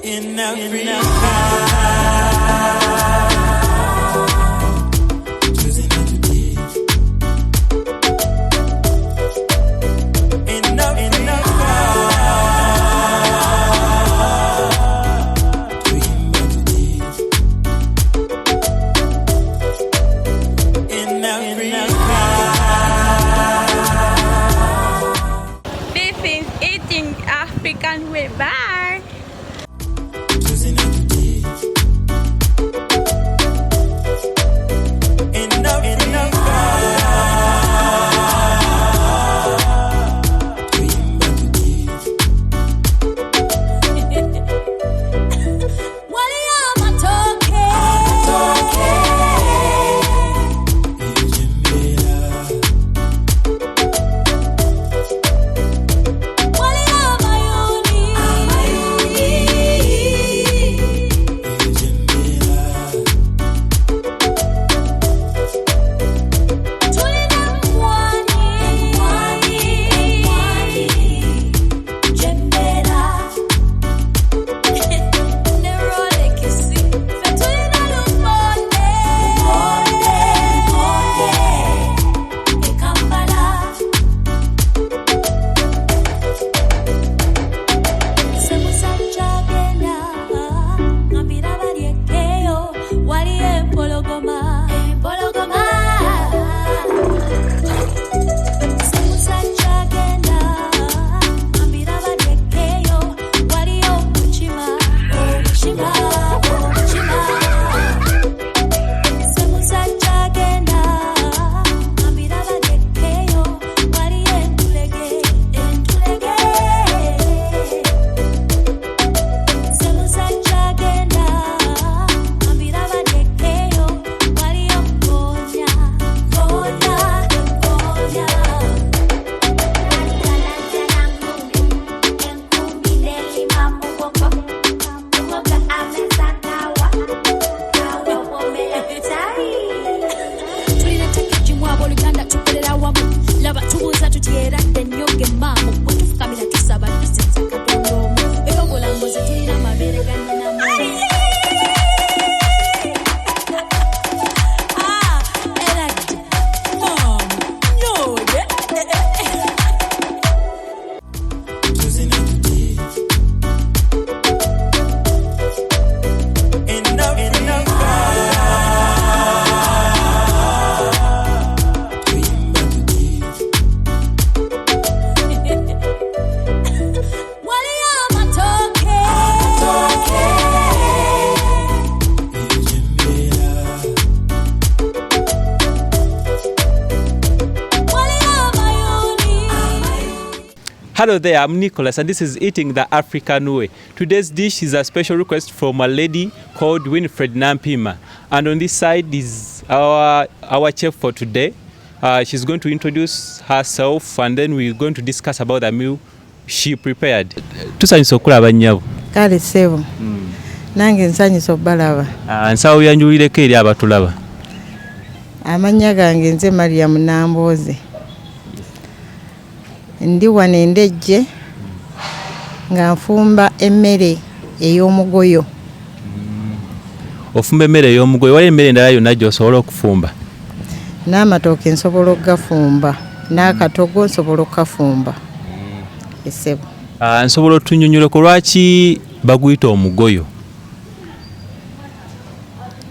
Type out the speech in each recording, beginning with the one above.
in Africa. African way. Bye. Hello there, I'm Nicholas and this is Eating the African Way. Today's dish is a special request from a lady called Winfred Nampima. And on this side is our chef for today. She's going to introduce herself and then we're going to discuss about the meal she prepared. Tusanyisa okulaba nnyabo. Kale ssebo. Nange nsanyisa obbalaba. Nsawo yanjulireko eri abatulaba. Amannya gange nze Mariam Namboze. Ndi wano endejje nga nfumba emmere ey'omugoyo. Ofumba emmere ey'omugoyo, wali emmere endala yonna gy'osobola okufumba? N'amatooke nsobola okugafumba, n'akatogo nsobola okukafumba. Essebo. Nsobola otunnyonnyoleko lwaki baguyita omugoyo?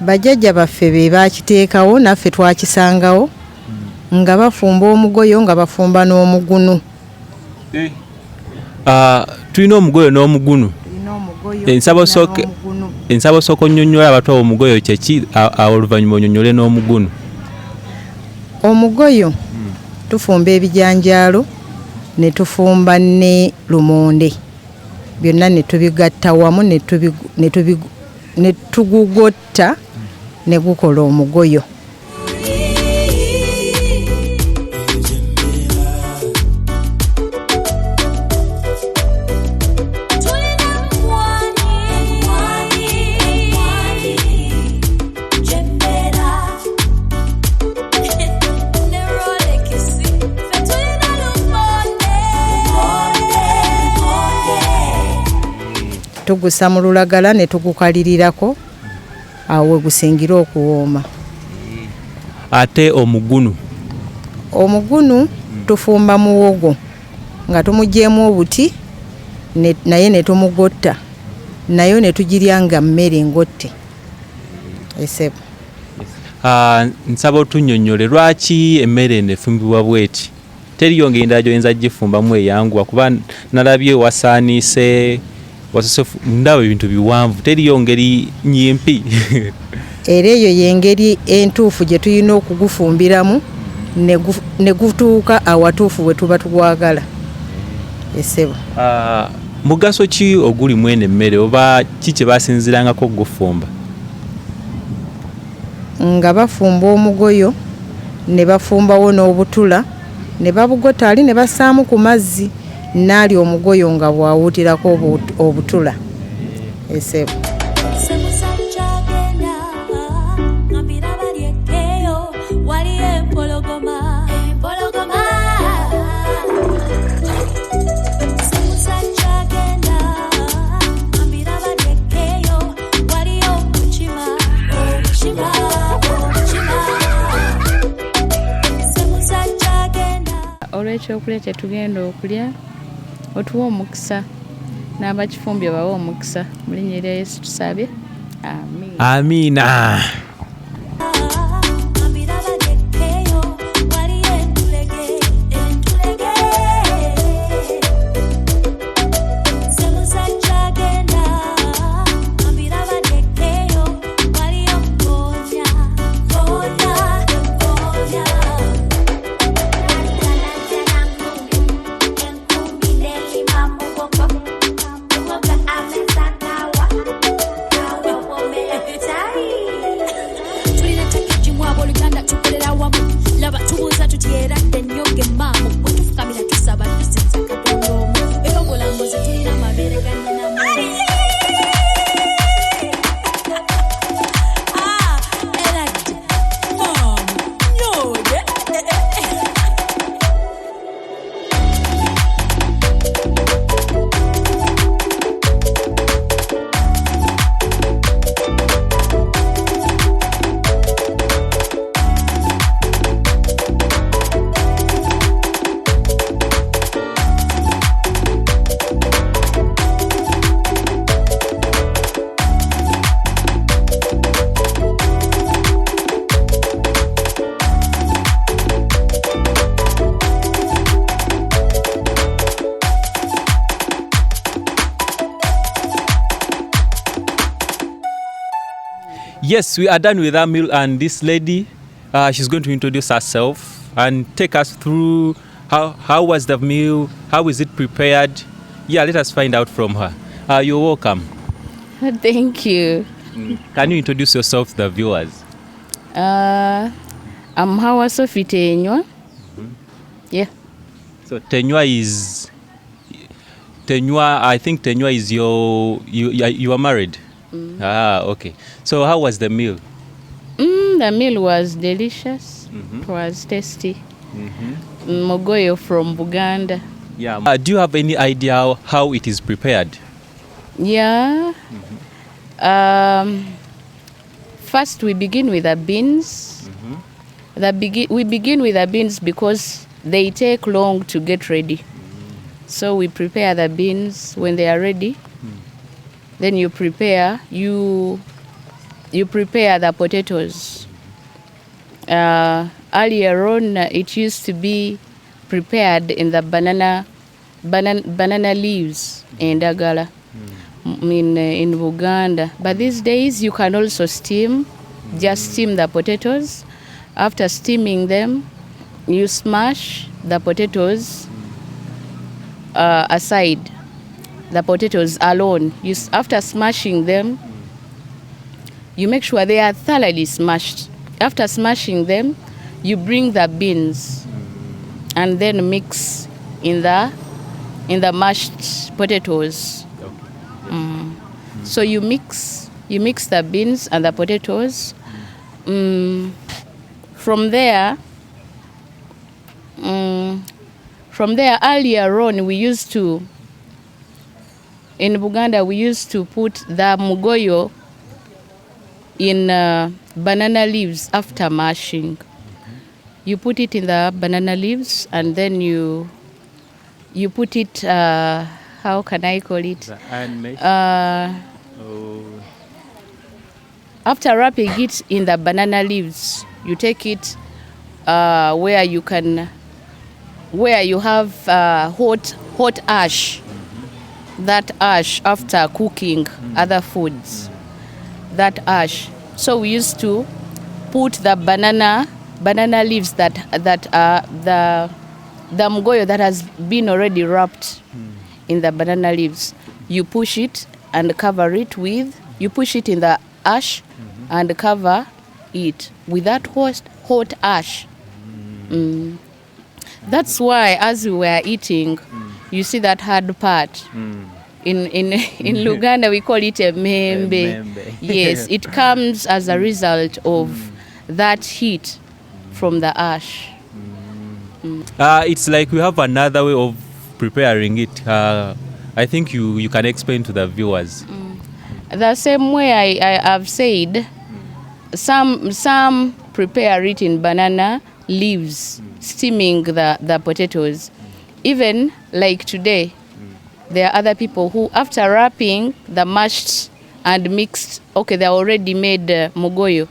Bajjajja baffe be baakiteekawo naffe twakisangawo nga bafumba omugoyo nga bafumba n'omugunu. Tulina omugoyo n'omugunu. Ensaba osooka onnyonnyola abato omugoyo kyeki oluvannyuma onnyonnyole n'omugunu. Omugoyo tufumba ebijanjaalo ne tufumba ne lumonde. Byonna ne tubigatta wamu ne tugugotta ne gukola omugoyo. tugusa mu lulagala ne tugukalirirako awo we gusingira okuwooma. Ate omugunu tufumba muwogo nga tumugyemu obuti naye ne tumugotta nayo ne tugirya nga mmere ngotte. Esebo. Nsaba otunnyonnyole lwaki emmere eno efumbibwa bweti? Teriyo ngeri endala gyoyinza gifumbamu eyanguwa kuba nalabye wasaaniise ndaba ebintu biwanvu, teriyo ngeri nyimpi. Era eyo y'engeri entuufu gye tulina okugufumbiramu ne gutuuka awatuufu we tuba tugwagala. Esebo. Mugaso ki oguli mwene emmere oba ki kye basinzirangako okugufumba? Nga bafumba omugoyo ne bafumbawo n'obutula ne babugota ali ne basaamu ku mazzi naali omugoyo nga bwawuutirako obutula. Esebo. Olw'ekyokulya kye tugenda okulya otuwa omukisa n'abakifumbye bawa omukisa mu linnya erya Yesu tusabye, amiina. Yes, we are done with our meal, and this lady, she's going to introduce herself and take us through how was the meal, how is it prepared. Yeah, let us find out from her. You're welcome. Thank you. Can you introduce yourself to the viewers? I'm Hawa Sophie Tenywa. Yeah. So Tenywa, I think Tenywa is you are married. Okay. So how was the meal? The meal was delicious. It was tasty. Mugoyo from Uganda. Yeah. Do you have any idea how it is prepared? Yeah. First we begin with the beans. We begin with the beans because they take long to get ready. So we prepare the beans. When they are ready, then you prepare the potatoes. Earlier on, it used to be prepared in the banana leaves in Dagala, in Uganda. But these days, you can also just steam the potatoes. After steaming them, you smash the potatoes aside. The potatoes alone. After smashing them, you make sure they are thoroughly smashed. After smashing them, you bring the beans and then mix in the mashed potatoes. So you mix the beans and the potatoes. From there, earlier on, we used to in Uganda, we used to put the mugoyo in banana leaves after mashing. You put it in the banana leaves and then you put it, how can I call it? The iron mesh? After wrapping it in the banana leaves, you take it where you have hot ash. That ash after cooking other foods. That ash. So we used to put the banana leaves that are the mugoyo that has been already wrapped in the banana leaves. You push it and cover it with, you push it in the ash and cover it with that hot ash. That's why as we were eating, you see that hard part. In Uganda we call it a membe. Yes, it comes as a result of that heat from the ash. It's like we have another way of preparing it. I think you can explain to the viewers. The same way I have said, some prepare it in banana leaves, steaming the potatoes. Even like today, there are other people who, after wrapping the mashed and mixed, okay, they already made mugoyo,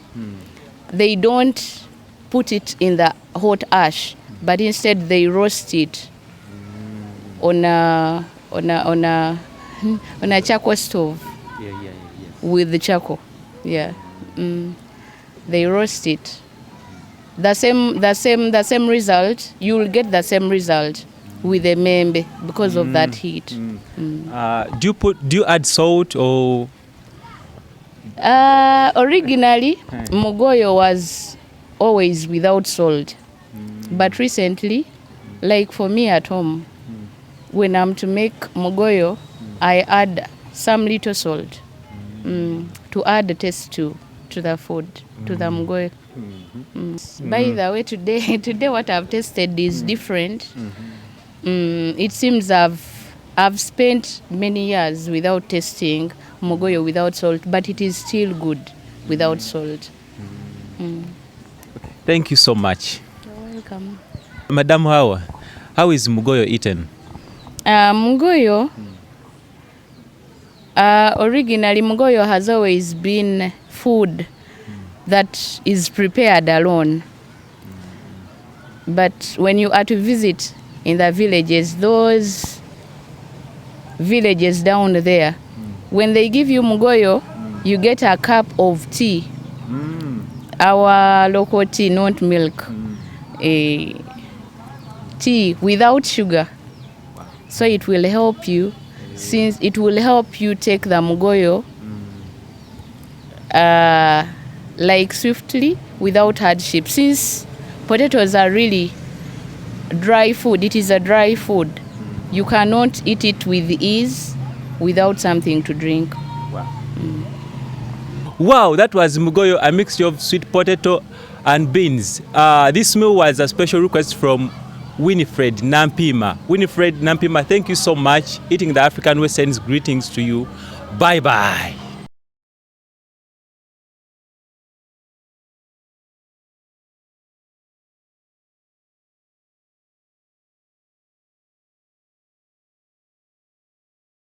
they don't put it in the hot ash, but instead they roast it on a charcoal stove. With the charcoal. They roast it. The same result. You will get the same result with the membe because of that heat. Do you add salt or? Originally, mugoyo was always without salt, but recently, like for me at home, when I'm to make mugoyo, I add some little salt to add the taste to the food, to the mugoyo. By the way, today what I've tasted is different. It seems I've spent many years without tasting mugoyo without salt, but it is still good without salt. Thank you so much. You're welcome. Madam Hawa, how is mugoyo eaten? Mugoyo, originally mugoyo has always been food that is prepared alone. But when you are to visit in the villages, those villages down there, when they give you mugoyo, you get a cup of tea. Our local tea, not milk. Tea without sugar. So it will help you, since it will help you take the mugoyo like swiftly without hardship. Since potatoes are really dry food, it is a dry food. You cannot eat it with ease without something to drink. Wow, that was mugoyo, a mixture of sweet potato and beans. This meal was a special request from Winifred Nampima. Winifred Nampima, thank you so much. Eating the African Way sends greetings to you. Bye-bye.